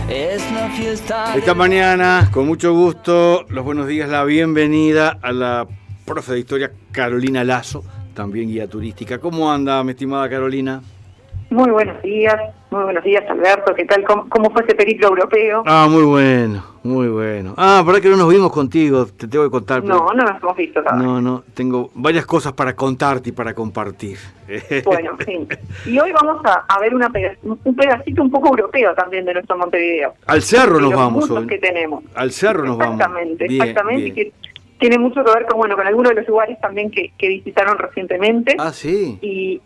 Es la fiesta. Esta mañana, con mucho gusto, los buenos días, la bienvenida a la profe de historia Carolina Lazo, también guía turística. ¿Cómo anda, mi estimada Carolina? Muy buenos días, Alberto. ¿Qué tal? ¿Cómo fue ese periplo europeo? Muy bueno, muy bueno. ¿Verdad que no nos vimos contigo? Te tengo que contar. No nos hemos visto todavía. No, tengo varias cosas para contarte y para compartir. Bueno, sí. Y hoy vamos a ver un pedacito un poco europeo también de nuestro Montevideo. Al cerro nos vamos hoy. Que tenemos. Al cerro nos vamos. Exactamente, Bien. que tiene mucho que ver con algunos de los lugares también que visitaron recientemente. Sí. Y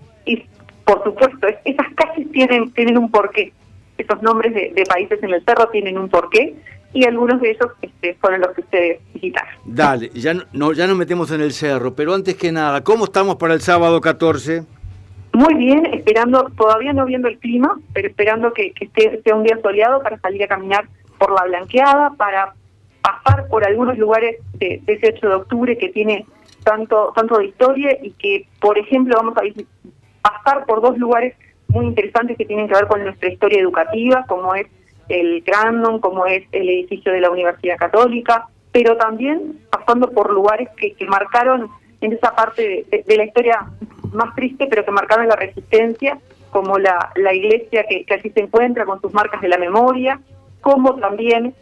por supuesto, esas calles tienen un porqué. Esos nombres de países en el cerro tienen un porqué y algunos de ellos fueron los que ustedes visitaron. Dale, ya nos metemos en el cerro, pero antes que nada, ¿cómo estamos para el sábado 14? Muy bien, esperando, todavía no viendo el clima, pero esperando que sea un día soleado para salir a caminar por la Blanqueada, para pasar por algunos lugares de ese 8 de octubre que tiene tanto de historia y que, por ejemplo, vamos a pasar por dos lugares muy interesantes que tienen que ver con nuestra historia educativa, como es el Grandon, como es el edificio de la Universidad Católica, pero también pasando por lugares que marcaron en esa parte de la historia más triste, pero que marcaron la resistencia, como la iglesia que allí se encuentra con sus marcas de la memoria, como también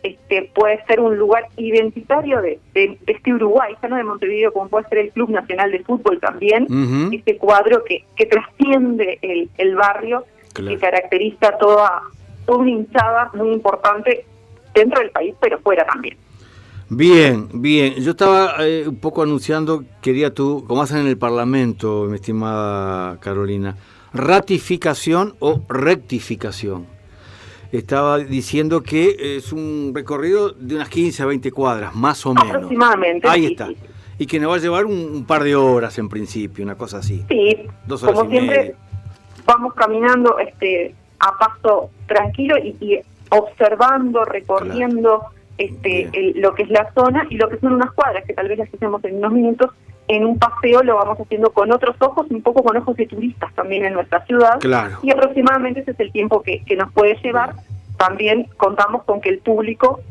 puede ser un lugar identitario de este Uruguay, ya no de Montevideo, como puede ser el Club Nacional de Fútbol también, este cuadro que trasciende el barrio, claro, que caracteriza toda una hinchada muy importante dentro del país, pero fuera también. Bien. Yo estaba un poco anunciando, quería tú, como hacen en el Parlamento, mi estimada Carolina, ratificación o rectificación. Estaba diciendo que es un recorrido de unas 15 a 20 cuadras, más o menos. Aproximadamente. Ahí sí, está. Sí. Y que nos va a llevar un par de horas en principio, una cosa así. Sí, 2 horas como y siempre, media. vamos caminando a paso tranquilo y observando, recorriendo lo que es la zona y lo que son unas cuadras, que tal vez las hacemos en unos minutos. En un paseo lo vamos haciendo con otros ojos, un poco con ojos de turistas también en nuestra ciudad. Claro. Y aproximadamente ese es el tiempo que nos puede llevar. También contamos con que el público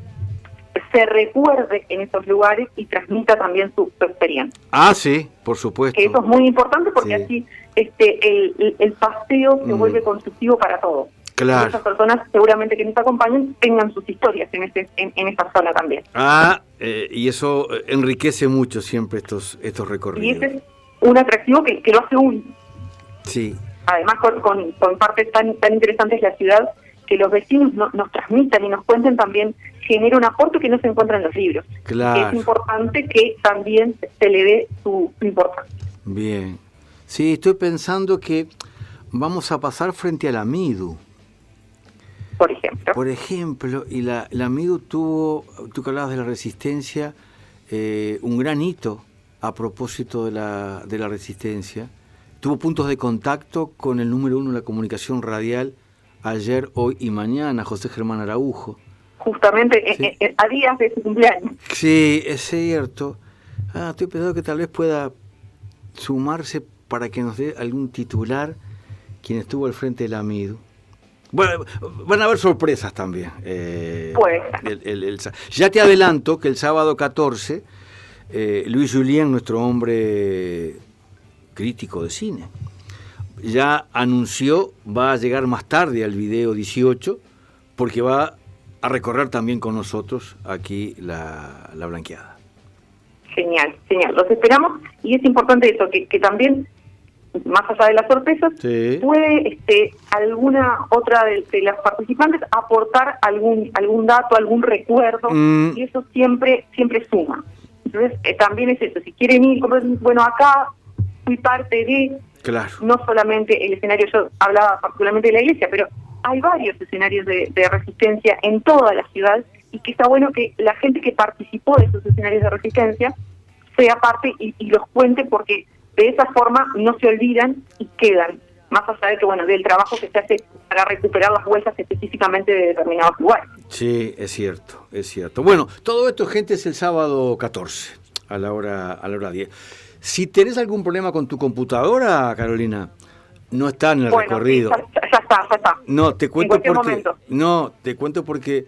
se recuerde en esos lugares y transmita también su experiencia. Sí, por supuesto. Que eso es muy importante porque así el paseo se vuelve constructivo para todos. Claro. Y esas personas seguramente que nos acompañen tengan sus historias en esa zona también. Y eso enriquece mucho siempre estos recorridos. Y ese es un atractivo que lo hace único. Sí. Además con partes tan interesantes de la ciudad, que los vecinos nos transmitan y nos cuenten también, genera un aporte que no se encuentra en los libros. Claro. Es importante que también se le dé su importancia. Bien. Sí, estoy pensando que vamos a pasar frente a la Midu. Por ejemplo, y la Midu tuvo, tú que hablabas de la resistencia, un gran hito a propósito de la resistencia. Tuvo puntos de contacto con el número 1 de la comunicación radial ayer, hoy y mañana, José Germán Araujo. Justamente ¿Sí? A días de su cumpleaños. Sí, es cierto. Estoy pensando que tal vez pueda sumarse para que nos dé algún titular quien estuvo al frente de la Midu. Bueno, van a haber sorpresas también. Ya te adelanto que el sábado 14, Luis Julien, nuestro hombre crítico de cine, ya anunció, va a llegar más tarde al video 18, porque va a recorrer también con nosotros aquí la Blanqueada. Genial. Los esperamos y es importante eso, que también, más allá de las sorpresas, sí, puede alguna otra de las participantes aportar algún dato, algún recuerdo, y eso siempre suma. Entonces, también es eso, si quieren ir, bueno, acá fui parte de, claro, no solamente el escenario, yo hablaba particularmente de la iglesia, pero hay varios escenarios de resistencia en toda la ciudad, y que está bueno que la gente que participó de esos escenarios de resistencia sea parte y los cuente, porque de esa forma no se olvidan y quedan, más allá de del trabajo que se hace para recuperar las huellas específicamente de determinados lugares. Sí, es cierto. Bueno, todo esto, gente, es el sábado 14, a la hora 10. Si tenés algún problema con tu computadora, Carolina, No está en el Bueno, recorrido. sí, ya está. No, te cuento En cualquier porque momento. no, te cuento porque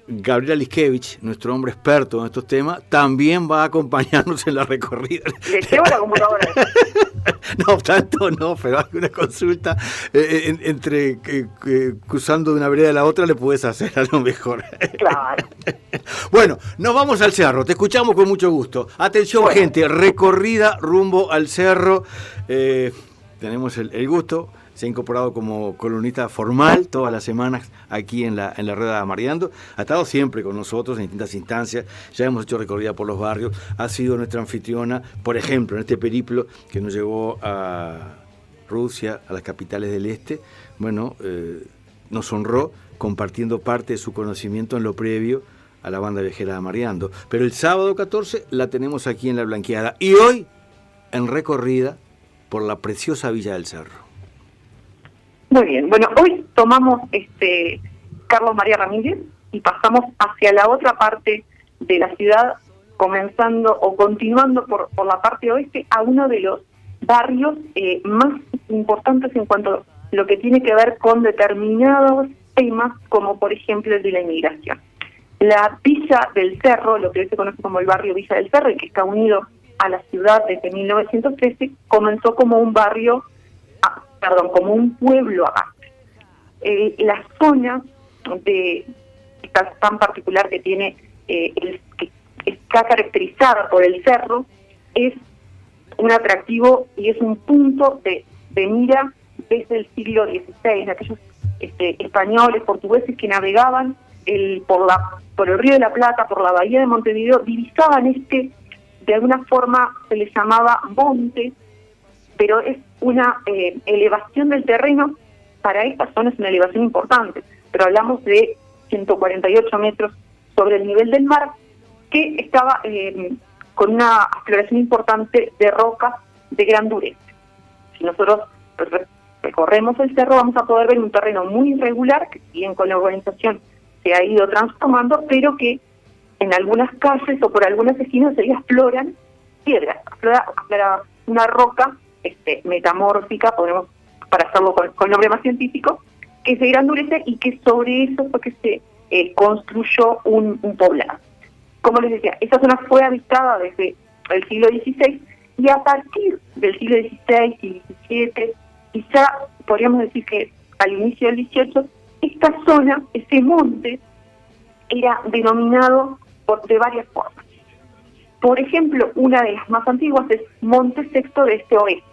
Gabriel Aliskevich, nuestro hombre experto en estos temas, también va a acompañarnos en la recorrida. Le llevo la computadora. No, tanto no, pero hay una consulta entre cruzando de una vereda a la otra le puedes hacer a lo mejor. Claro. Bueno, nos vamos al cerro, te escuchamos con mucho gusto. Atención, Bueno. gente, recorrida rumbo al cerro. Tenemos el gusto. Se ha incorporado como columnista formal todas las semanas aquí en la Rueda Mareando. Ha estado siempre con nosotros en distintas instancias. Ya hemos hecho recorrida por los barrios. Ha sido nuestra anfitriona, por ejemplo, en este periplo que nos llevó a Rusia, a las capitales del este. Bueno, nos honró compartiendo parte de su conocimiento en lo previo a la banda viajera Mareando. Pero el sábado 14 la tenemos aquí en La Blanqueada. Y hoy en recorrida por la preciosa Villa del Cerro. Muy bien, bueno, hoy tomamos Carlos María Ramírez y pasamos hacia la otra parte de la ciudad, comenzando o continuando por la parte oeste a uno de los barrios más importantes en cuanto a lo que tiene que ver con determinados temas, como por ejemplo el de la inmigración. La Villa del Cerro, lo que hoy se conoce como el barrio Villa del Cerro y que está unido a la ciudad desde 1913, comenzó como un barrio, como un pueblo aparte. La zona de esta tan particular que tiene, que está caracterizada por el cerro, es un atractivo y es un punto de mira desde el siglo XVI, de aquellos españoles, portugueses que navegaban por el Río de la Plata, por la bahía de Montevideo, divisaban de alguna forma se le llamaba monte, pero es una elevación del terreno. Para esta zona es una elevación importante, pero hablamos de 148 metros sobre el nivel del mar, que estaba con una exploración importante de rocas de gran dureza. Si nosotros recorremos el cerro, vamos a poder ver un terreno muy irregular, que si bien con la urbanización se ha ido transformando, pero que en algunas calles o por algunas esquinas se afloran piedras, aflora una roca metamórfica, podemos, para hacerlo con nombre más científico, que se endurece y que sobre eso fue que se construyó un poblado. Como les decía, esa zona fue habitada desde el siglo XVI y a partir del siglo XVI y XVII, y ya podríamos decir que al inicio del XVIII, esta zona, ese monte, era denominado de varias formas. Por ejemplo, una de las más antiguas es Monte Sexto de este oeste.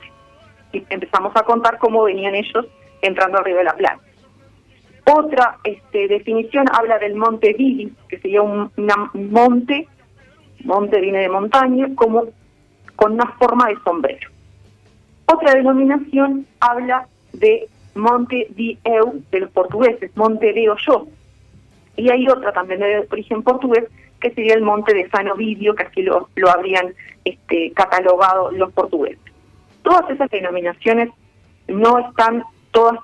Y empezamos a contar cómo venían ellos entrando al Río de la Plata. Otra definición habla del Monte Vili, que sería un monte viene de montaña, como con una forma de sombrero. Otra denominación habla de Monte di Eu, de los portugueses, Monte de Olló. Y hay otra también de origen portugués, que sería el Monte de San Ovidio, que así lo habrían catalogado los portugueses. Todas esas denominaciones no están todas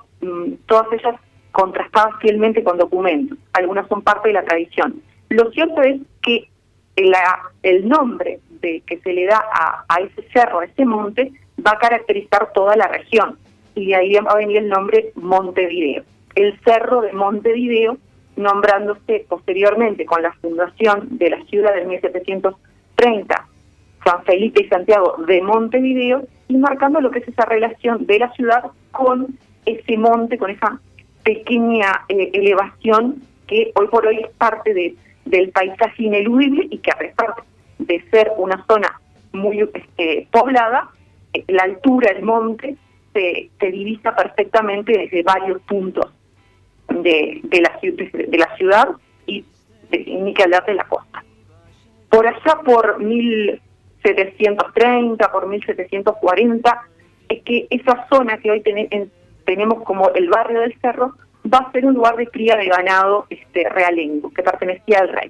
ellas contrastadas fielmente con documentos. Algunas son parte de la tradición. Lo cierto es que el nombre que se le da a ese cerro, a ese monte, va a caracterizar toda la región. Y de ahí va a venir el nombre Montevideo. El cerro de Montevideo, nombrándose posteriormente con la fundación de la ciudad en 1730, San Felipe y Santiago de Montevideo, y marcando lo que es esa relación de la ciudad con ese monte, con esa pequeña elevación que hoy por hoy es parte del paisaje ineludible y que a pesar de ser una zona muy poblada, la altura del monte se divisa perfectamente desde varios puntos de la ciudad y ni que hablar de la costa. Por allá por 1730, por 1740, es que esa zona que hoy tenemos como el barrio del Cerro va a ser un lugar de cría de ganado realengo, que pertenecía al rey.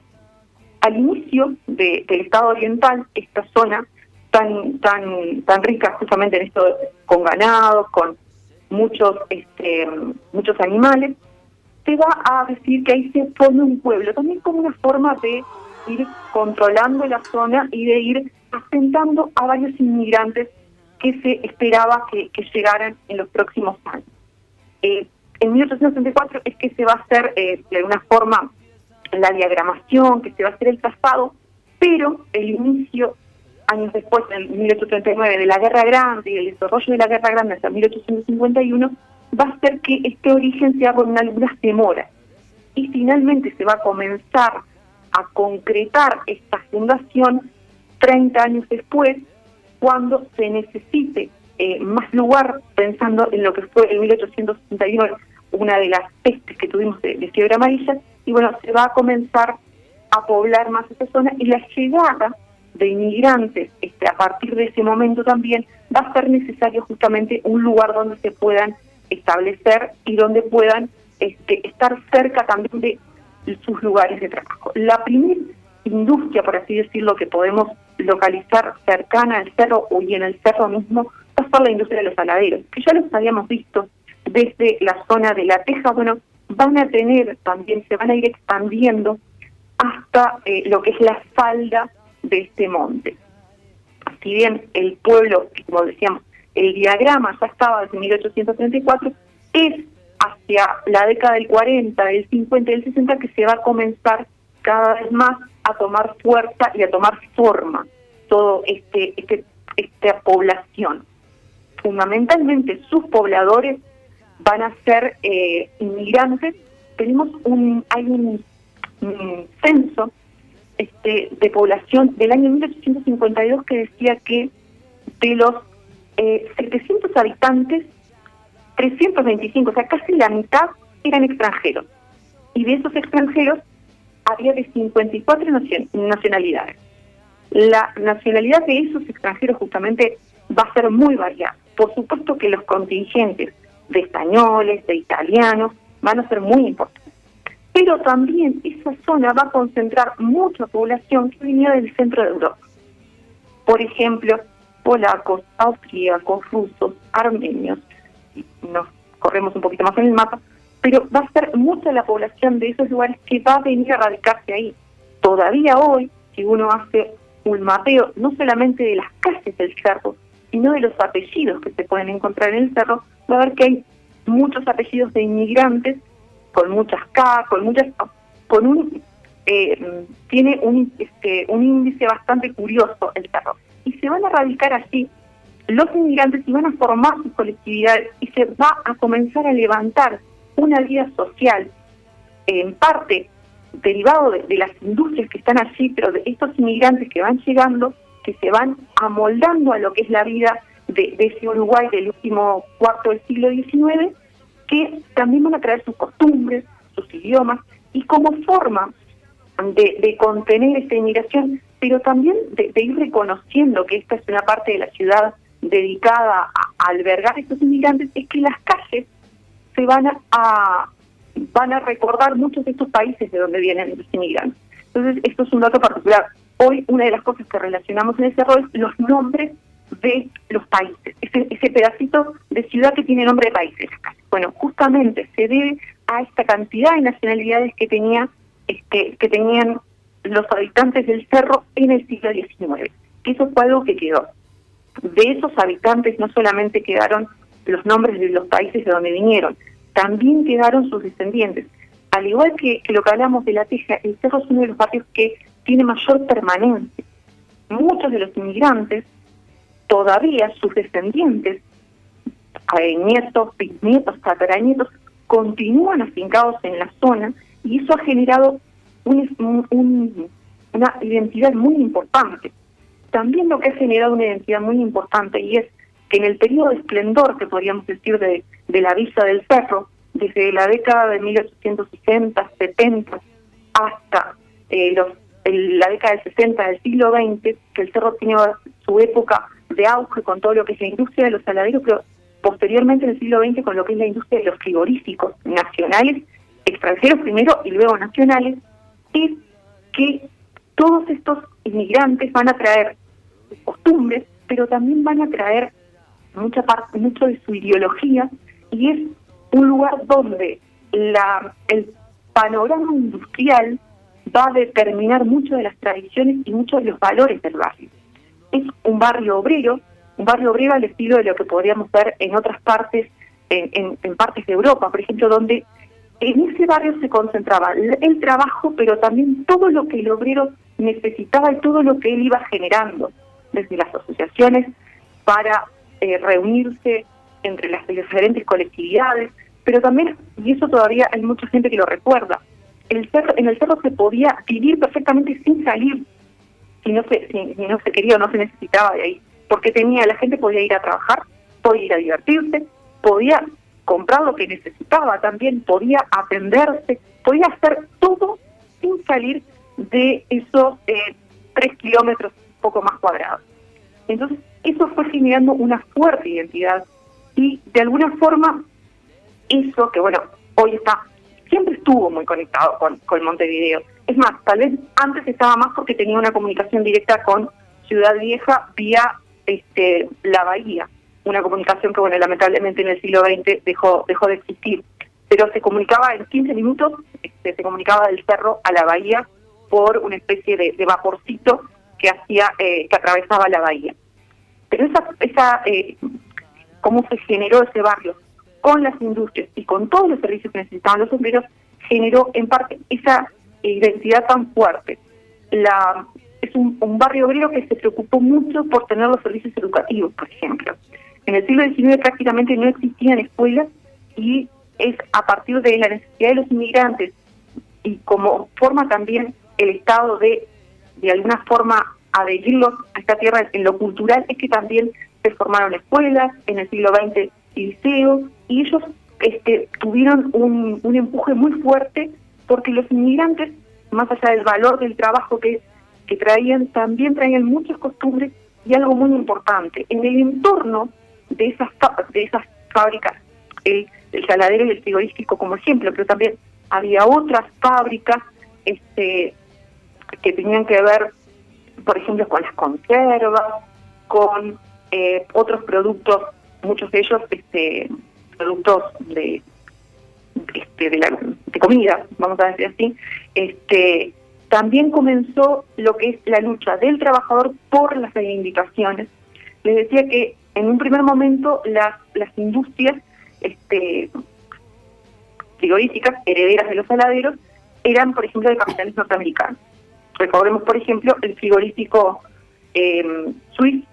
Al inicio del estado oriental, esta zona tan rica justamente en esto con ganado, con muchos animales, se va a decir que ahí se pone un pueblo, también como una forma de ir controlando la zona y de ir asentando a varios inmigrantes que se esperaba que llegaran en los próximos años. En 1864 es que se va a hacer de alguna forma la diagramación, que se va a hacer el trazado, pero el inicio, años después, en 1839, de la Guerra Grande y el desarrollo de la Guerra Grande hasta 1851, va a hacer que este origen sea con algunas demoras. Y finalmente se va a comenzar a concretar esta fundación 30 años después, cuando se necesite más lugar, pensando en lo que fue en 1861 una de las pestes que tuvimos de fiebre amarilla, y bueno, se va a comenzar a poblar más esa zona, y la llegada de inmigrantes a partir de ese momento también va a ser necesario justamente un lugar donde se puedan establecer y donde puedan estar cerca también de sus lugares de trabajo. La primera industria, por así decirlo, que podemos localizar cercana al cerro y en el cerro mismo va a ser la industria de los saladeros, que ya los habíamos visto desde la zona de La Teja. Bueno, van a tener también, se van a ir expandiendo hasta lo que es la falda de este monte. Si bien el pueblo, como decíamos, el diagrama ya estaba desde 1834, es hacia la década del 40, del 50 y del 60 que se va a comenzar cada vez más a tomar fuerza y a tomar forma todo esta población. Fundamentalmente sus pobladores van a ser inmigrantes. Hay un censo de población del año 1852 que decía que de los 700 habitantes, 325, o sea, casi la mitad eran extranjeros. Y de esos extranjeros había de 54 nacionalidades. La nacionalidad de esos extranjeros justamente va a ser muy variada. Por supuesto que los contingentes de españoles, de italianos, van a ser muy importantes. Pero también esa zona va a concentrar mucha población que venía del centro de Europa. Por ejemplo, polacos, austríacos, rusos, armenios. Nos corremos un poquito más en el mapa, pero va a ser mucha la población de esos lugares que va a venir a radicarse ahí. Todavía hoy, si uno hace un mapeo, no solamente de las calles del cerro, sino de los apellidos que se pueden encontrar en el cerro, va a ver que hay muchos apellidos de inmigrantes, con muchas K, tiene un índice bastante curioso el cerro. Y se van a radicar allí los inmigrantes y van a formar sus colectividades y se va a comenzar a levantar una vida social, en parte derivado de las industrias que están allí, pero de estos inmigrantes que van llegando, que se van amoldando a lo que es la vida de ese Uruguay del último cuarto del siglo XIX, que también van a traer sus costumbres, sus idiomas, y como forma de contener esta inmigración, pero también de ir reconociendo que esta es una parte de la ciudad dedicada a albergar a estos inmigrantes, es que las calles se van a recordar muchos de estos países de donde vienen los inmigrantes. Entonces, esto es un dato particular. Hoy, una de las cosas que relacionamos en el cerro es los nombres de los países, ese pedacito de ciudad que tiene nombre de países. Bueno, justamente se debe a esta cantidad de nacionalidades que tenían los habitantes del cerro en el siglo XIX. Eso fue algo que quedó. De esos habitantes no solamente quedaron los nombres de los países de donde vinieron, también quedaron sus descendientes. Al igual que lo que hablamos de La Teja, el cerro es uno de los barrios que tiene mayor permanencia. Muchos de los inmigrantes, todavía sus descendientes, nietos, bisnietos, tataranietos, continúan afincados en la zona, y eso ha generado una identidad muy importante. También lo que ha generado una identidad muy importante, y es que en el periodo de esplendor, que podríamos decir de la Villa del Cerro, desde la década de 1860, 70, hasta la década del 60 del siglo XX, que el Cerro tiene su época de auge con todo lo que es la industria de los saladeros, pero posteriormente en el siglo XX con lo que es la industria de los frigoríficos nacionales, extranjeros primero y luego nacionales, es que todos estos inmigrantes van a traer sus costumbres, pero también van a traer mucho de su ideología, y es un lugar donde el panorama industrial va a determinar mucho de las tradiciones y muchos de los valores del barrio. Es un barrio obrero, un barrio obrero al estilo de lo que podríamos ver en otras partes, en partes de Europa, por ejemplo, donde en ese barrio se concentraba el trabajo, pero también todo lo que el obrero necesitaba y todo lo que él iba generando, desde las asociaciones para reunirse entre las diferentes colectividades, pero también, y eso todavía hay mucha gente que lo recuerda, en el cerro se podía vivir perfectamente sin salir, si no se quería o no se necesitaba de ahí, porque la gente podía ir a trabajar, podía ir a divertirse, podía comprar lo que necesitaba también, podía atenderse, podía hacer todo sin salir de esos 3 kilómetros, poco más cuadrados. Entonces, eso fue generando una fuerte identidad y de alguna forma eso que, bueno, hoy siempre estuvo muy conectado con Montevideo. Es más, tal vez antes estaba más porque tenía una comunicación directa con Ciudad Vieja vía la bahía, una comunicación que, bueno, lamentablemente en el siglo XX dejó de existir, pero se comunicaba en 15 minutos, se comunicaba del cerro a la bahía por una especie de vaporcito que atravesaba la bahía. Pero cómo se generó ese barrio con las industrias y con todos los servicios que necesitaban los obreros, generó en parte esa identidad tan fuerte. Es un barrio obrero que se preocupó mucho por tener los servicios educativos, por ejemplo. En el siglo XIX prácticamente no existían escuelas y es a partir de la necesidad de los inmigrantes y como forma también el Estado de alguna forma adherirlos a esta tierra en lo cultural, es que también se formaron escuelas, en el siglo XX liceos, y ellos tuvieron un empuje muy fuerte porque los inmigrantes, más allá del valor del trabajo que traían, también traían muchas costumbres y algo muy importante. En el entorno de esas fábricas, el saladero y el frigorífico como ejemplo, pero también había otras fábricas que tenían que ver, por ejemplo, con las conservas, con otros productos, muchos de ellos productos de comida, vamos a decir así. También comenzó lo que es la lucha del trabajador por las reivindicaciones. Les decía que en un primer momento las industrias frigoríficas, herederas de los saladeros, eran, por ejemplo, del capitalismo norteamericano. Recordemos, por ejemplo, el frigorífico Suiz,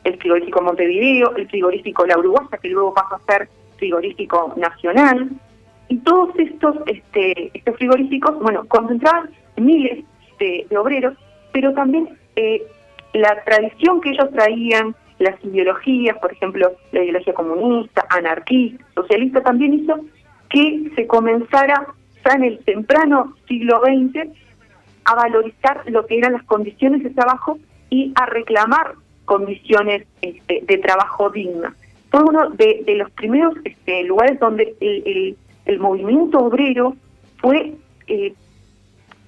el frigorífico Montevideo, el frigorífico La Uruguaya, que luego pasó a ser frigorífico nacional, y todos estos frigoríficos, bueno, concentraban miles de obreros, pero también la tradición que ellos traían, las ideologías, por ejemplo, la ideología comunista, anarquista, socialista, también hizo que se comenzara ya en el temprano siglo XX a valorizar lo que eran las condiciones de trabajo y a reclamar condiciones de trabajo dignas. Fue uno de los primeros lugares donde el movimiento obrero fue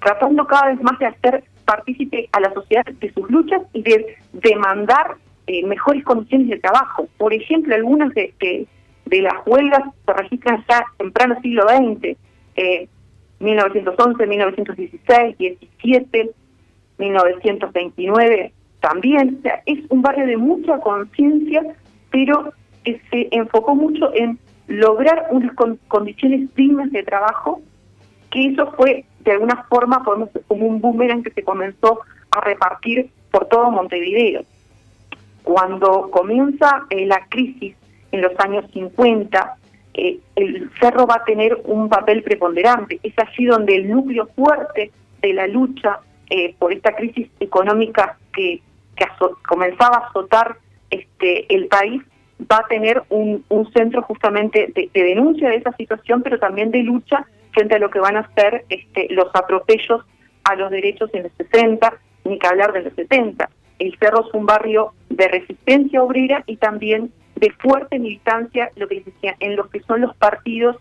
tratando cada vez más de hacer partícipe a la sociedad de sus luchas y de demandar mejores condiciones de trabajo. Por ejemplo, algunas de las huelgas se registran ya temprano siglo XX, 1911, 1916, 17, 1929 también. O sea, es un barrio de mucha conciencia, pero que se enfocó mucho en lograr unas condiciones dignas de trabajo, que eso fue de alguna forma como un boomerang que se comenzó a repartir por todo Montevideo. Cuando comienza la crisis en los años 50, el cerro va a tener un papel preponderante. Es allí donde el núcleo fuerte de la lucha por esta crisis económica que comenzaba a azotar el país, va a tener un centro justamente de denuncia de esa situación, pero también de lucha frente a lo que van a ser los atropellos a los derechos en los 60, ni que hablar de los 70. El Cerro es un barrio de resistencia obrera y también de fuerte militancia, lo que les decía, en los que son los partidos,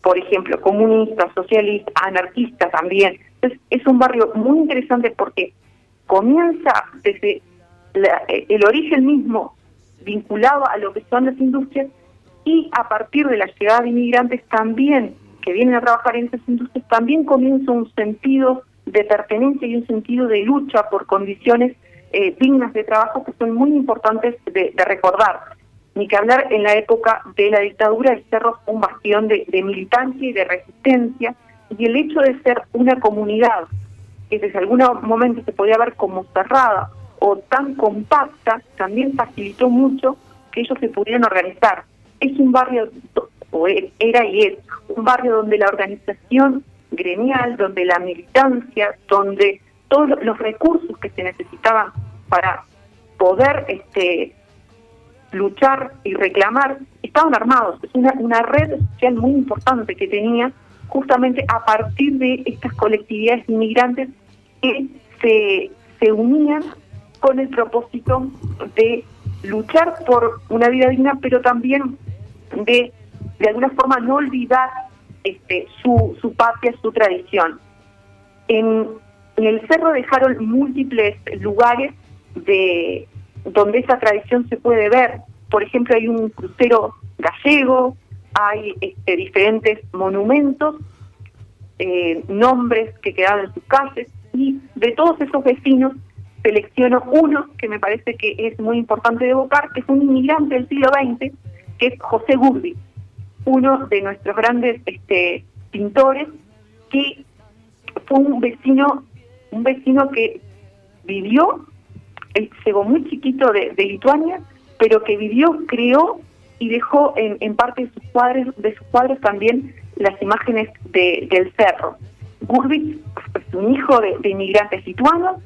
por ejemplo, comunistas, socialistas, anarquistas también. Entonces, es un barrio muy interesante porque comienza desde el origen mismo vinculado a lo que son las industrias, y a partir de la llegada de inmigrantes también, que vienen a trabajar en esas industrias, también comienza un sentido de pertenencia y un sentido de lucha por condiciones dignas de trabajo que son muy importantes de recordar. Ni que hablar, en la época de la dictadura, el cerro fue un bastión de militancia y de resistencia, y el hecho de ser una comunidad que desde algún momento se podía ver como cerrada o tan compacta, también facilitó mucho que ellos se pudieran organizar. Es un barrio, o era y es, un barrio donde la organización gremial, donde la militancia, donde todos los recursos que se necesitaban para poder luchar y reclamar estaban armados. Es una red social muy importante que tenía justamente a partir de estas colectividades inmigrantes que se unían con el propósito de luchar por una vida digna, pero también de alguna forma no olvidar su patria, su tradición. En el cerro dejaron múltiples lugares donde esa tradición se puede ver. Por ejemplo, hay un crucero gallego, hay diferentes monumentos, nombres que quedaban en sus calles, y de todos esos vecinos selecciono uno que me parece que es muy importante de evocar, que es un inmigrante del siglo XX, que es José Gurvitz, uno de nuestros grandes pintores, que fue un vecino que vivió, llegó muy chiquito de Lituania, pero que vivió, creó y dejó en parte de sus cuadros también las imágenes del cerro. Gurvitz es un hijo de inmigrantes lituanos,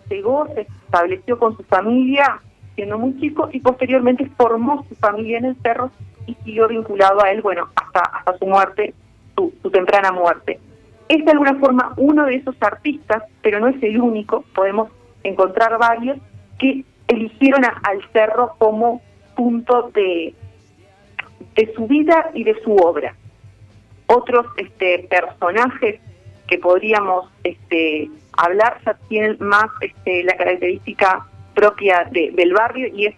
llegó, se estableció con su familia siendo muy chico y posteriormente formó su familia en el cerro y siguió vinculado a él, hasta su muerte, su temprana muerte. Es de alguna forma uno de esos artistas, pero no es el único, podemos encontrar varios que eligieron al cerro como punto de su vida y de su obra. Otros personajes que podríamos hablar ya tienen más la característica propia del barrio, y es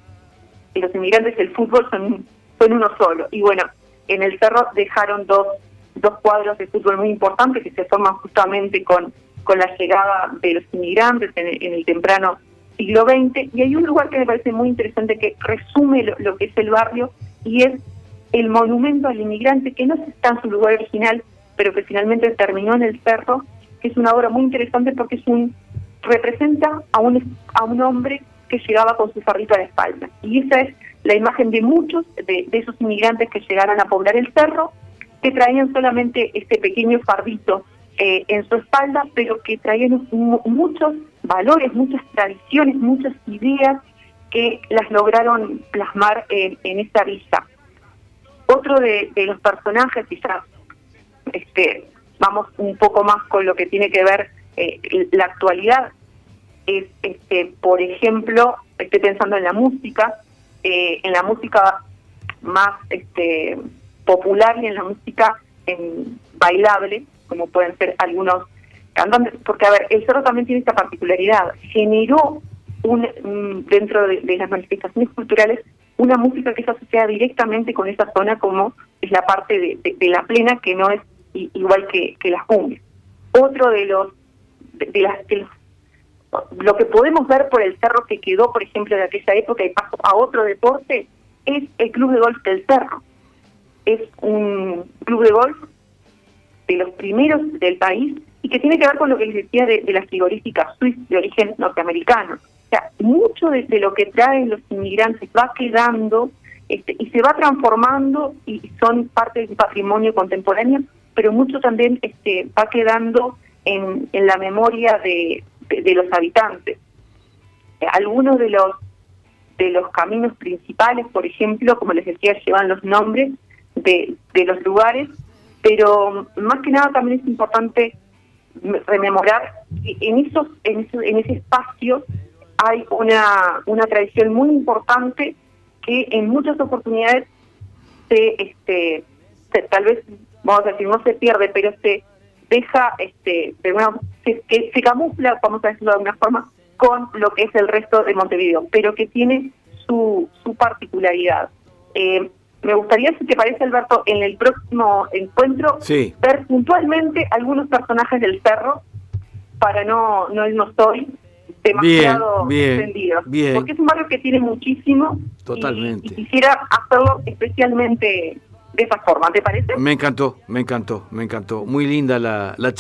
que los inmigrantes del fútbol son uno solo. Y bueno, en el cerro dejaron dos cuadros de fútbol muy importantes que se forman justamente con la llegada de los inmigrantes en el temprano siglo XX, y hay un lugar que me parece muy interesante que resume lo que es el barrio, y es el monumento al inmigrante, que no está en su lugar original, pero que finalmente terminó en el cerro, que es una obra muy interesante porque representa a un hombre que llegaba con su farrito a la espalda, y esa es la imagen de muchos de esos inmigrantes que llegaron a poblar el cerro, que traían solamente este pequeño fardito en su espalda, pero que traían muchos valores, muchas tradiciones, muchas ideas que las lograron plasmar en esta villa. Otro de los personajes, quizás vamos un poco más con lo que tiene que ver la actualidad, es por ejemplo, estoy pensando en la música más popular y en la música bailable, como pueden ser algunos cantantes, porque a ver, el cerro también tiene esta particularidad, generó dentro de las manifestaciones culturales una música que se asocia directamente con esa zona, como es la parte de la plena, que no es igual que las cumbias. Otro lo que podemos ver por el cerro que quedó, por ejemplo, de aquella época, y paso a otro deporte, es el Club de Golf del Cerro. Es un club de golf de los primeros del país y que tiene que ver con lo que les decía de las frigoríficas suizas de origen norteamericano. O sea, mucho de lo que traen los inmigrantes va quedando y se va transformando y son parte del patrimonio contemporáneo, pero mucho también va quedando en la memoria de los habitantes. Algunos de los caminos principales, por ejemplo, como les decía, llevan los nombres de los lugares, pero más que nada también es importante rememorar que en ese espacio hay una tradición muy importante que en muchas oportunidades tal vez, vamos a decir, no se pierde, pero se deja, que se camufla, vamos a decirlo de alguna forma, con lo que es el resto de Montevideo, pero que tiene su particularidad. Me gustaría, si te parece, Alberto, en el próximo encuentro, sí, ver puntualmente algunos personajes del cerro, para no irnos hoy demasiado bien, extendido. bien. Porque es un barrio que tiene muchísimo. Totalmente. Y quisiera hacerlo especialmente de esa forma, ¿te parece? Me encantó. Muy linda la charla.